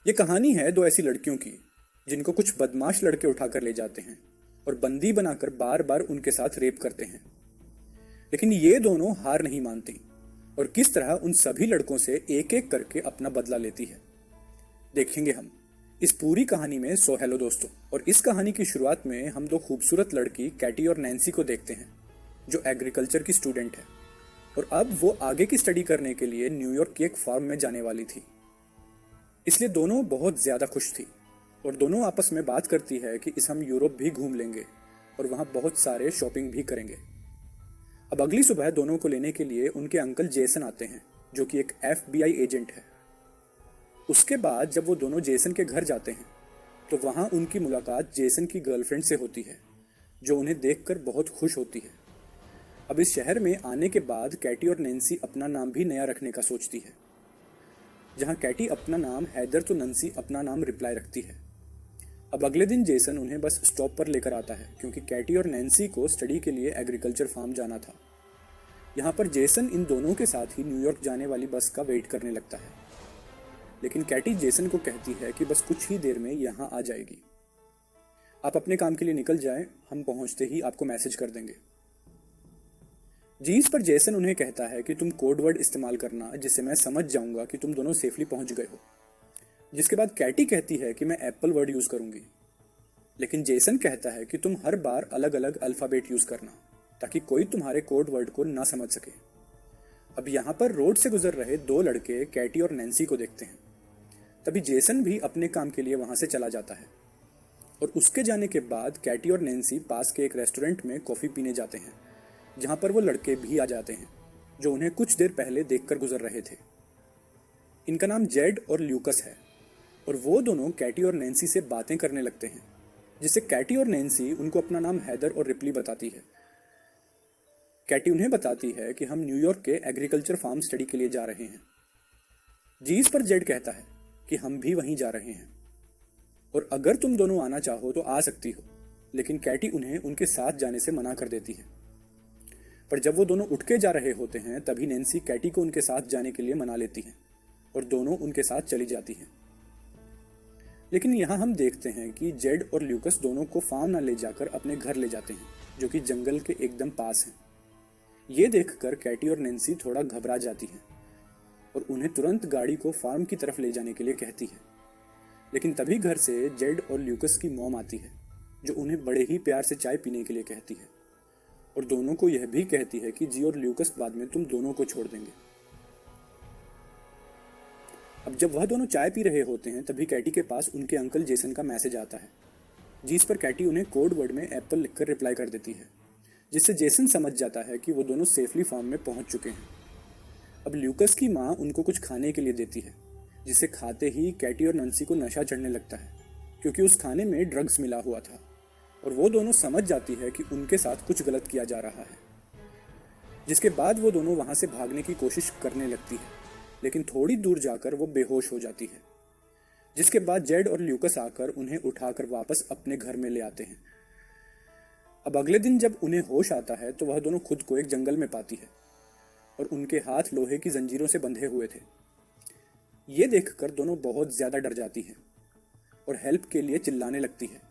ये कहानी है दो ऐसी लड़कियों की जिनको कुछ बदमाश लड़के उठाकर ले जाते हैं और बंदी बनाकर बार बार उनके साथ रेप करते हैं। लेकिन ये दोनों हार नहीं मानती और किस तरह उन सभी लड़कों से एक एक करके अपना बदला लेती है, देखेंगे हम इस पूरी कहानी में। सो हेलो दोस्तों, और इस कहानी की शुरुआत में हम दो खूबसूरत लड़की कैटी और नैन्सी को देखते हैं जो एग्रीकल्चर की स्टूडेंट है और अब वो आगे की स्टडी करने के लिए न्यूयॉर्क की एक फार्म में जाने वाली थी। इसलिए दोनों बहुत ज़्यादा खुश थी और दोनों आपस में बात करती है कि इस हम यूरोप भी घूम लेंगे और वहाँ बहुत सारे शॉपिंग भी करेंगे। अब अगली सुबह दोनों को लेने के लिए उनके अंकल जेसन आते हैं जो कि एक FBI एजेंट है। उसके बाद जब वो दोनों जेसन के घर जाते हैं तो वहाँ उनकी मुलाकात जेसन की गर्लफ्रेंड से होती है जो उन्हें देखकर बहुत खुश होती है। अब इस शहर में आने के बाद कैटी और नैन्सी अपना नाम भी नया रखने का सोचती है। जहाँ कैटी अपना नाम हैदर तो नैन्सी अपना नाम रिप्लाई रखती है। अब अगले दिन जेसन उन्हें बस स्टॉप पर लेकर आता है क्योंकि कैटी और नैन्सी को स्टडी के लिए एग्रीकल्चर फार्म जाना था। यहाँ पर जेसन इन दोनों के साथ ही न्यूयॉर्क जाने वाली बस का वेट करने लगता है, लेकिन कैटी जेसन को कहती है कि बस कुछ ही देर में यहाँ आ जाएगी, आप अपने काम के लिए निकल जाएं, हम पहुँचते ही आपको मैसेज कर देंगे। जीस पर जेसन उन्हें कहता है कि तुम कोड वर्ड इस्तेमाल करना जिससे मैं समझ जाऊंगा कि तुम दोनों सेफली पहुंच गए हो। जिसके बाद कैटी कहती है कि मैं एप्पल वर्ड यूज़ करूंगी, लेकिन जेसन कहता है कि तुम हर बार अलग अलग अल्फ़ाबेट यूज़ करना ताकि कोई तुम्हारे कोड वर्ड को ना समझ सके। अब यहाँ पर रोड से गुजर रहे दो लड़के कैटी और नैन्सी को देखते हैं। तभी जेसन भी अपने काम के लिए वहाँ से चला जाता है और उसके जाने के बाद कैटी और नैन्सी पास के एक रेस्टोरेंट में कॉफ़ी पीने जाते हैं जहाँ पर वो लड़के भी आ जाते हैं जो उन्हें कुछ देर पहले देखकर गुजर रहे थे। इनका नाम जेड और ल्यूकस है और वो दोनों कैटी और नैन्सी से बातें करने लगते हैं जिससे कैटी और नैन्सी उनको अपना नाम हैदर और रिप्ली बताती है। कैटी उन्हें बताती है कि हम न्यूयॉर्क के एग्रीकल्चर फार्म स्टडी के लिए जा रहे हैं। जीस पर जेड कहता है कि हम भी वहीं जा रहे हैं और अगर तुम दोनों आना चाहो तो आ सकती हो, लेकिन कैटी उन्हें उनके साथ जाने से मना कर देती है। पर जब वो दोनों उठ के जा रहे होते हैं तभी नैन्सी कैटी को उनके साथ जाने के लिए मना लेती है और दोनों उनके साथ चली जाती हैं। लेकिन यहाँ हम देखते हैं कि जेड और ल्यूकस दोनों को फार्म ना ले जाकर अपने घर ले जाते हैं जो कि जंगल के एकदम पास हैं। ये देखकर कैटी और नैन्सी थोड़ा घबरा जाती हैं और उन्हें तुरंत गाड़ी को फार्म की तरफ ले जाने के लिए कहती है। लेकिन तभी घर से जेड और ल्यूकस की मॉम आती है जो उन्हें बड़े ही प्यार से चाय पीने के लिए कहती है और दोनों को यह भी कहती है कि जी और ल्यूकस बाद में तुम दोनों को छोड़ देंगे। अब जब वह दोनों चाय पी रहे होते हैं तभी कैटी के पास उनके अंकल जेसन का मैसेज आता है, जिस पर कैटी उन्हें कोड वर्ड में एप्पल लिखकर रिप्लाई कर देती है, जिससे जेसन समझ जाता है कि वो दोनों सेफली फार्म में पहुंच चुके हैं। अब ल्यूकस की माँ उनको कुछ खाने के लिए देती है जिसे खाते ही कैटी और नैन्सी को नशा चढ़ने लगता है क्योंकि उस खाने में ड्रग्स मिला हुआ था और वो दोनों समझ जाती है कि उनके साथ कुछ गलत किया जा रहा है। जिसके बाद वो दोनों वहाँ से भागने की कोशिश करने लगती है, लेकिन थोड़ी दूर जाकर वो बेहोश हो जाती है। जिसके बाद जेड और ल्यूकस आकर उन्हें उठाकर वापस अपने घर में ले आते हैं। अब अगले दिन जब उन्हें होश आता है तो वह दोनों खुद को एक जंगल में पाती है और उनके हाथ लोहे की जंजीरों से बंधे हुए थे। ये देखकर दोनों बहुत ज़्यादा डर जाती हैं और हेल्प के लिए चिल्लाने लगती है।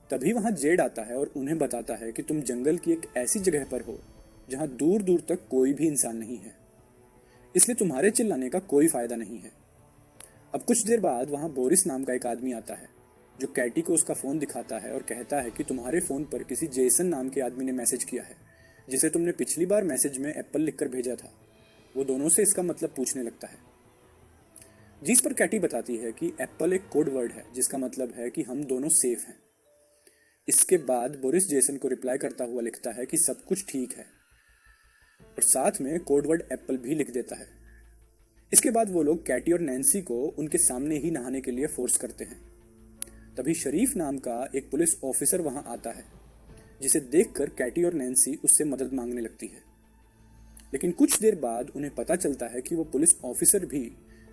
तभी वहाँ जेड आता है और उन्हें बताता है कि तुम जंगल की एक ऐसी जगह पर हो जहाँ दूर दूर तक कोई भी इंसान नहीं है, इसलिए तुम्हारे चिल्लाने का कोई फ़ायदा नहीं है। अब कुछ देर बाद वहाँ बोरिस नाम का एक आदमी आता है जो कैटी को उसका फ़ोन दिखाता है और कहता है कि तुम्हारे फ़ोन पर किसी जेसन नाम के आदमी ने मैसेज किया है जिसे तुमने पिछली बार मैसेज में एप्पल लिखकर भेजा था। वो दोनों से इसका मतलब पूछने लगता है, जिस पर कैटी बताती है कि एप्पल एक कोड वर्ड है जिसका मतलब है कि हम दोनों सेफ हैं। इसके बाद बोरिस जेसन को रिप्लाई करता हुआ लिखता है कि सब कुछ ठीक है और साथ में कोड वर्ड एप्पल भी लिख देता है। इसके बाद वो लोग कैटी और नैन्सी को उनके सामने ही नहाने के लिए फोर्स करते हैं। तभी शरीफ नाम का एक पुलिस ऑफिसर वहां आता है जिसे देखकर कैटी और नैन्सी उससे मदद मांगने लगती है। लेकिन कुछ देर बाद उन्हें पता चलता है कि वो पुलिस ऑफिसर भी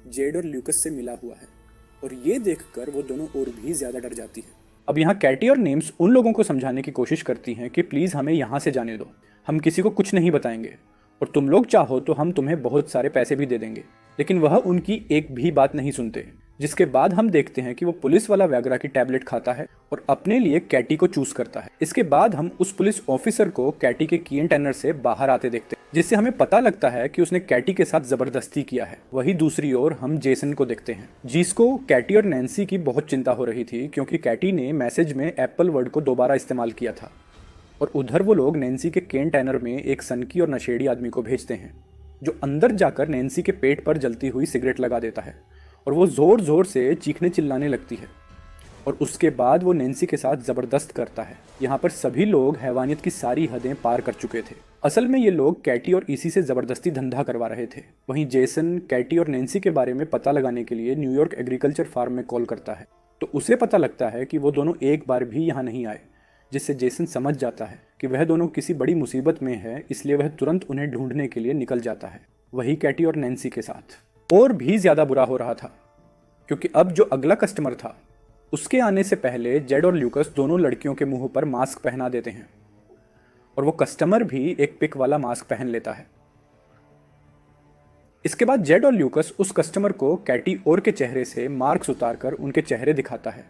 जेड और ल्यूकस से मिला हुआ है और ये देखकर वो दोनों और भी ज़्यादा डर जाती है। अब यहाँ कैटी और नेम्स उन लोगों को समझाने की कोशिश करती हैं कि प्लीज़ हमें यहाँ से जाने दो, हम किसी को कुछ नहीं बताएंगे और तुम लोग चाहो तो हम तुम्हें बहुत सारे पैसे भी दे देंगे। लेकिन वह उनकी एक भी बात नहीं सुनते। जिसके बाद हम देखते हैं कि वो पुलिस वाला वैगरा की टैबलेट खाता है और अपने लिए कैटी को चूज करता है। इसके बाद हम उस पुलिस ऑफिसर को कैटी के की एंड टेनर से बाहर आते देखते हैं, जिससे हमें पता लगता है कि उसने कैटी के साथ जबरदस्ती किया है। वही दूसरी ओर हम जेसन को देखते हैं, जिसको कैटी और नैन्सी की बहुत चिंता हो रही थी, क्योंकि कैटी ने मैसेज में एप्पल वर्ड को दोबारा इस्तेमाल किया था। और उधर वो लोग नैन्सी के केन टैनर में एक सनकी और नशेड़ी आदमी को भेजते हैं, जो अंदर जाकर नैन्सी के पेट पर जलती हुई सिगरेट लगा देता है और वो जोर जोर से चीखने चिल्लाने लगती है। और उसके बाद वो नैन्सी के साथ ज़बरदस्त करता है। यहाँ पर सभी लोग हैवानियत की सारी हदें पार कर चुके थे। असल में ये लोग कैटी और इसी से ज़बरदस्ती धंधा करवा रहे थे। वहीं जेसन कैटी और नैन्सी के बारे में पता लगाने के लिए न्यूयॉर्क एग्रीकल्चर फार्म में कॉल करता है, तो उसे पता लगता है कि वो दोनों एक बार भी यहाँ नहीं आए, जिससे जेसन समझ जाता है कि वह दोनों किसी बड़ी मुसीबत में है, इसलिए वह तुरंत उन्हें ढूंढने के लिए निकल जाता है। वही कैटी और नैन्सी के साथ और भी ज़्यादा बुरा हो रहा था, क्योंकि अब जो अगला कस्टमर था उसके आने से पहले जेड और ल्यूकस दोनों लड़कियों के मुंह पर मास्क पहना देते हैं और वो कस्टमर भी एक पिक वाला मास्क पहन लेता है। इसके बाद जेड और ल्यूकस उस कस्टमर को कैटी और के चेहरे से मार्क्स उतारकर उनके चेहरे दिखाता है,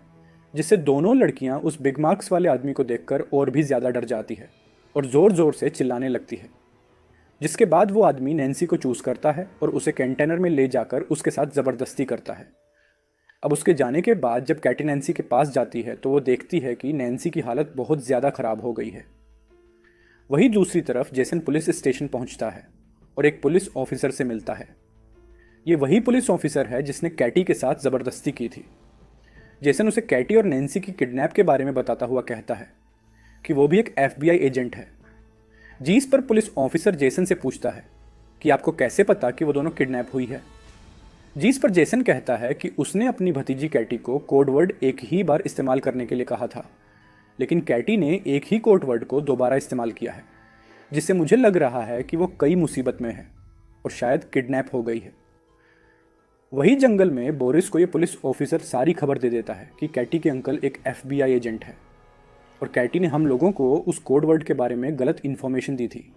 जिससे दोनों लड़कियां उस बिग मार्क्स वाले आदमी को देखकर और भी ज़्यादा डर जाती है और ज़ोर ज़ोर से चिल्लाने लगती है। जिसके बाद वो आदमी नैन्सी को चूज़ करता है और उसे कंटेनर में ले जाकर उसके साथ ज़बरदस्ती करता है। अब उसके जाने के बाद जब कैटी नैन्सी के पास जाती है तो वो देखती है कि नैन्सी की हालत बहुत ज़्यादा ख़राब हो गई है। वहीं दूसरी तरफ जेसन पुलिस स्टेशन पहुंचता है और एक पुलिस ऑफिसर से मिलता है। ये वही पुलिस ऑफिसर है जिसने कैटी के साथ ज़बरदस्ती की थी। जेसन उसे कैटी और नैन्सी की किडनैप के बारे में बताता हुआ कहता है कि वो भी एक FBI एजेंट है। जिस पर पुलिस ऑफिसर जेसन से पूछता है कि आपको कैसे पता कि वो दोनों किडनैप हुई है। जिस पर जेसन कहता है कि उसने अपनी भतीजी कैटी को कोड वर्ड एक ही बार इस्तेमाल करने के लिए कहा था, लेकिन कैटी ने एक ही कोड वर्ड को दोबारा इस्तेमाल किया है, जिससे मुझे लग रहा है कि वो कई मुसीबत में है और शायद किडनैप हो गई है। वही जंगल में बोरिस को ये पुलिस ऑफिसर सारी खबर दे देता है कि कैटी के अंकल एक FBI एजेंट है और कैटी ने हम लोगों को उस कोड वर्ड के बारे में गलत इन्फॉर्मेशन दी थी।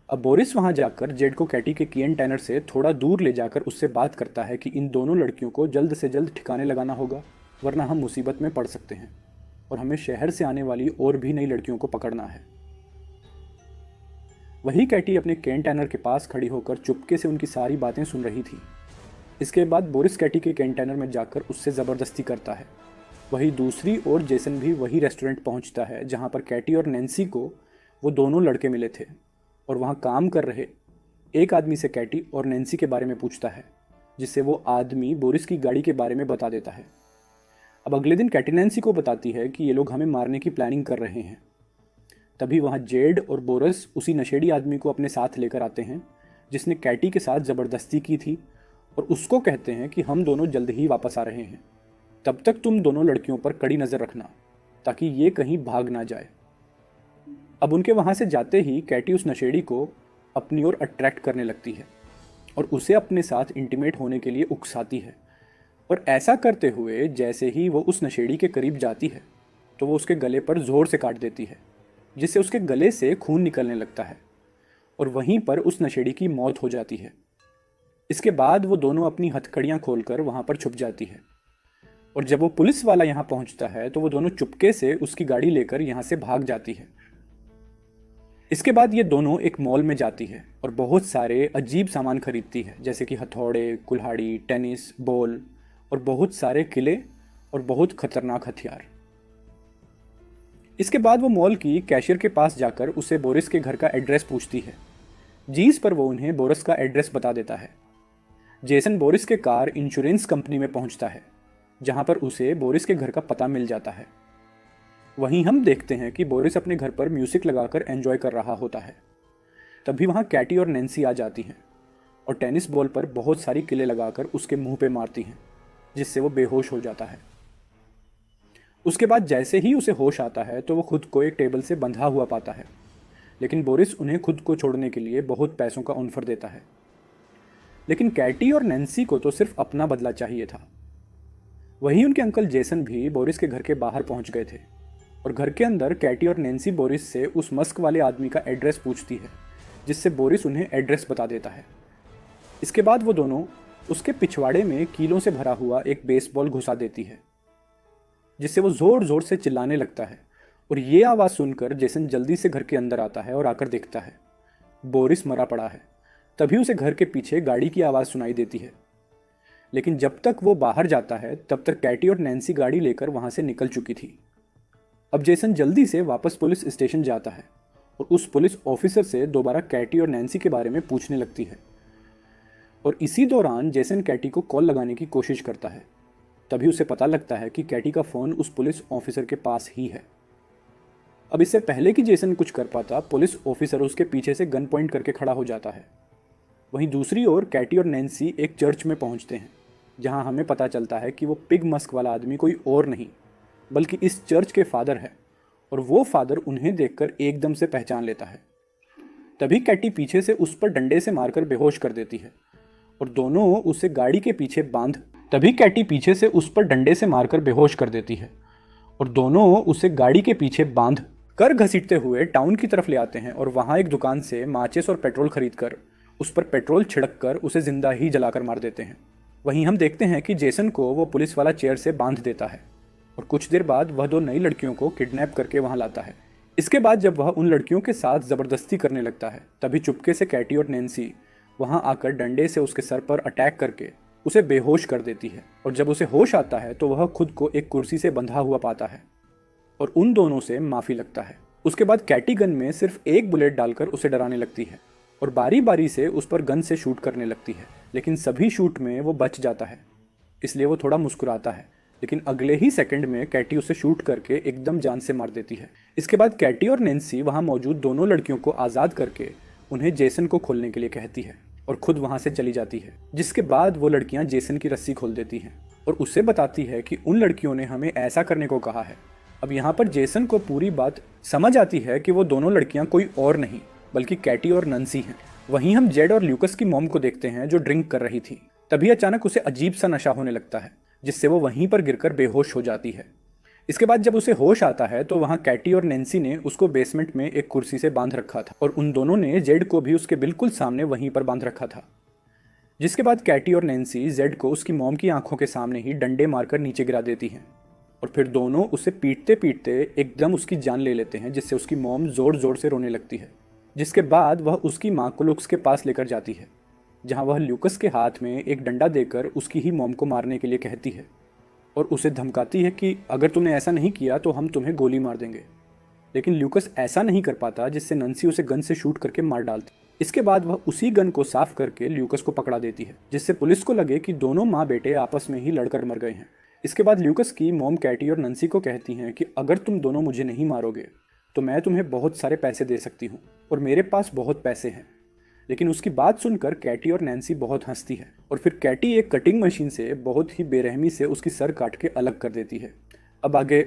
अब बोरिस वहां जाकर जेड को कैटी के की एंड टेनर से थोड़ा दूर ले जाकर उससे बात करता है कि इन दोनों लड़कियों को जल्द से जल्द ठिकाने लगाना होगा, वरना हम मुसीबत में पड़ सकते हैं और हमें शहर से आने वाली और भी नई लड़कियों को पकड़ना है। वही कैटी अपने केन टैनर के पास खड़ी होकर चुपके से उनकी सारी बातें सुन रही थी। इसके बाद बोरिस कैटी के केन टैनर में जाकर उससे ज़बरदस्ती करता है। वही दूसरी ओर जेसन भी वही रेस्टोरेंट पहुंचता है जहां पर कैटी और नैन्सी को वो दोनों लड़के मिले थे और वहां काम कर रहे एक आदमी से कैटी और नैन्सी के बारे में पूछता है, जिससे वो आदमी बोरिस की गाड़ी के बारे में बता देता है। अब अगले दिन कैटी नैन्सी को बताती है कि ये लोग हमें मारने की प्लानिंग कर रहे हैं। तभी वहाँ जेड और बोरिस उसी नशेड़ी आदमी को अपने साथ लेकर आते हैं जिसने कैटी के साथ ज़बरदस्ती की थी और उसको कहते हैं कि हम दोनों जल्द ही वापस आ रहे हैं, तब तक तुम दोनों लड़कियों पर कड़ी नज़र रखना ताकि ये कहीं भाग ना जाए। अब उनके वहाँ से जाते ही कैटी उस नशेड़ी को अपनी ओर अट्रैक्ट करने लगती है और उसे अपने साथ इंटीमेट होने के लिए उकसाती है। और ऐसा करते हुए जैसे ही वो उस नशेड़ी के करीब जाती है तो वो उसके गले पर ज़ोर से काट देती है, जिससे उसके गले से खून निकलने लगता है और वहीं पर उस नशेड़ी की मौत हो जाती है। इसके बाद वो दोनों अपनी हथकड़ियाँ खोलकर वहाँ पर छुप जाती है और जब वो पुलिस वाला यहाँ पहुँचता है तो वो दोनों चुपके से उसकी गाड़ी लेकर यहाँ से भाग जाती है। इसके बाद ये दोनों एक मॉल में जाती है और बहुत सारे अजीब सामान खरीदती है, जैसे कि हथौड़े, कुल्हाड़ी, टेनिस बॉल और बहुत सारे किले और बहुत खतरनाक हथियार। इसके बाद वो मॉल की कैशियर के पास जाकर उसे बोरिस के घर का एड्रेस पूछती है, जिस पर वो उन्हें बोरिस का एड्रेस बता देता है। जेसन बोरिस के कार इंश्योरेंस कंपनी में पहुंचता है, जहां पर उसे बोरिस के घर का पता मिल जाता है। वहीं हम देखते हैं कि बोरिस अपने घर पर म्यूजिक लगाकर एंजॉय कर रहा होता है। तभी वहां कैटी और नैन्सी आ जाती हैं और टेनिस बॉल पर बहुत सारी किले लगाकर उसके मुंह पे मारती हैं, जिससे वो बेहोश हो जाता है। उसके बाद जैसे ही उसे होश आता है तो वो खुद को एक टेबल से बंधा हुआ पाता है, लेकिन बोरिस उन्हें खुद को छोड़ने के लिए बहुत पैसों का ऑफर देता है। लेकिन कैटी और नैन्सी को तो सिर्फ अपना बदला चाहिए था। वहीं उनके अंकल जेसन भी बोरिस के घर के बाहर पहुंच गए थे और घर के अंदर कैटी और नैन्सी बोरिस से उस मस्क वाले आदमी का एड्रेस पूछती है, जिससे बोरिस उन्हें एड्रेस बता देता है। इसके बाद वो दोनों उसके पिछवाड़े में कीलों से भरा हुआ एक बेसबॉल घुसा देती है, जिससे वो जोर जोर से चिल्लाने लगता है। और ये आवाज़ सुनकर जेसन जल्दी से घर के अंदर आता है और आकर देखता है बोरिस मरा पड़ा है। तभी उसे घर के पीछे गाड़ी की आवाज़ सुनाई देती है, लेकिन जब तक वो बाहर जाता है तब तक कैटी और नैन्सी गाड़ी लेकर वहाँ से निकल चुकी थी। अब जेसन जल्दी से वापस पुलिस स्टेशन जाता है और उस पुलिस ऑफिसर से दोबारा कैटी और नैन्सी के बारे में पूछने लगती है। और इसी दौरान जेसन कैटी को कॉल लगाने की कोशिश करता है। तभी उसे पता लगता है कि कैटी का फ़ोन उस पुलिस ऑफिसर के पास ही है। अब इससे पहले कि जेसन कुछ कर पाता, पुलिस ऑफिसर उसके पीछे से गन पॉइंट करके खड़ा हो जाता है। वहीं दूसरी ओर कैटी और नैन्सी एक चर्च में पहुंचते हैं, जहां हमें पता चलता है कि वो पिग मस्क वाला आदमी कोई और नहीं बल्कि इस चर्च के फादर है, और वो फादर उन्हें देखकर एकदम से पहचान लेता है। तभी कैटी पीछे से उस पर डंडे से मारकर बेहोश कर देती है और दोनों उसे गाड़ी के पीछे बांध तभी कैटी पीछे से उस पर डंडे से मारकर बेहोश कर देती है और दोनों उसे गाड़ी के पीछे बांध कर घसीटते हुए टाउन की तरफ ले आते हैं और वहाँ एक दुकान से माचिस और पेट्रोल खरीदकर उस पर पेट्रोल छिड़क कर उसे जिंदा ही जलाकर मार देते हैं। वहीं हम देखते हैं कि जेसन को वो पुलिस वाला चेयर से बांध देता है और कुछ देर बाद वह दो नई लड़कियों को किडनैप करके वहाँ लाता है। इसके बाद जब वह उन लड़कियों के साथ ज़बरदस्ती करने लगता है, तभी चुपके से कैटी और नैन्सी वहाँ आकर डंडे से उसके सर पर अटैक करके उसे बेहोश कर देती है। और जब उसे होश आता है तो वह खुद को एक कुर्सी से बंधा हुआ पाता है और उन दोनों से माफ़ी लगता है। उसके बाद कैटी गन में सिर्फ एक बुलेट डालकर उसे डराने लगती है और बारी बारी से उस पर गन से शूट करने लगती है, लेकिन सभी शूट में वो बच जाता है, इसलिए वो थोड़ा मुस्कुराता है। लेकिन अगले ही सेकंड में कैटी उसे शूट करके एकदम जान से मार देती है। इसके बाद कैटी और नैन्सी वहाँ मौजूद दोनों लड़कियों को आज़ाद करके उन्हें जेसन को खोलने के लिए कहती है और खुद वहाँ से चली जाती है, जिसके बाद वो लड़कियाँ जेसन की रस्सी खोल देती हैं और उसे बताती है कि उन लड़कियों ने हमें ऐसा करने को कहा है। अब यहाँ पर जेसन को पूरी बात समझ आती है कि वो दोनों लड़कियाँ कोई और नहीं बल्कि कैटी और नैन्सी हैं। वहीं हम जेड और ल्यूकस की मॉम को देखते हैं जो ड्रिंक कर रही थी। तभी अचानक उसे अजीब सा नशा होने लगता है, जिससे वो वहीं पर गिरकर बेहोश हो जाती है। इसके बाद जब उसे होश आता है तो वहाँ कैटी और नैन्सी ने उसको बेसमेंट में एक कुर्सी से बांध रखा था और उन दोनों ने जेड को भी उसके बिल्कुल सामने वहीं पर बांध रखा था। जिसके बाद कैटी और नैन्सी जेड को उसकी मॉम की आंखों के सामने ही डंडे मारकर नीचे गिरा देती हैं और फिर दोनों उसे पीटते पीटते एकदम उसकी जान ले लेते हैं, जिससे उसकी मॉम जोर जोर से रोने लगती है। जिसके बाद वह उसकी माँ को ल्यूकस के पास लेकर जाती है, जहाँ वह ल्यूकस के हाथ में एक डंडा देकर उसकी ही मॉम को मारने के लिए कहती है और उसे धमकाती है कि अगर तुमने ऐसा नहीं किया तो हम तुम्हें गोली मार देंगे। लेकिन ल्यूकस ऐसा नहीं कर पाता, जिससे नैन्सी उसे गन से शूट करके मार डालती। इसके बाद वह उसी गन को साफ करके ल्यूकस को पकड़ा देती है, जिससे पुलिस को लगे कि दोनों माँ बेटे आपस में ही लड़कर मर गए हैं। इसके बाद ल्यूकस की मॉम कैटी और नैन्सी को कहती हैं कि अगर तुम दोनों मुझे नहीं मारोगे तो मैं तुम्हें बहुत सारे पैसे दे सकती हूँ और मेरे पास बहुत पैसे हैं। लेकिन उसकी बात सुनकर कैटी और नैन्सी बहुत हंसती है और फिर कैटी एक कटिंग मशीन से बहुत ही बेरहमी से उसकी सर काट के अलग कर देती है। अब आगे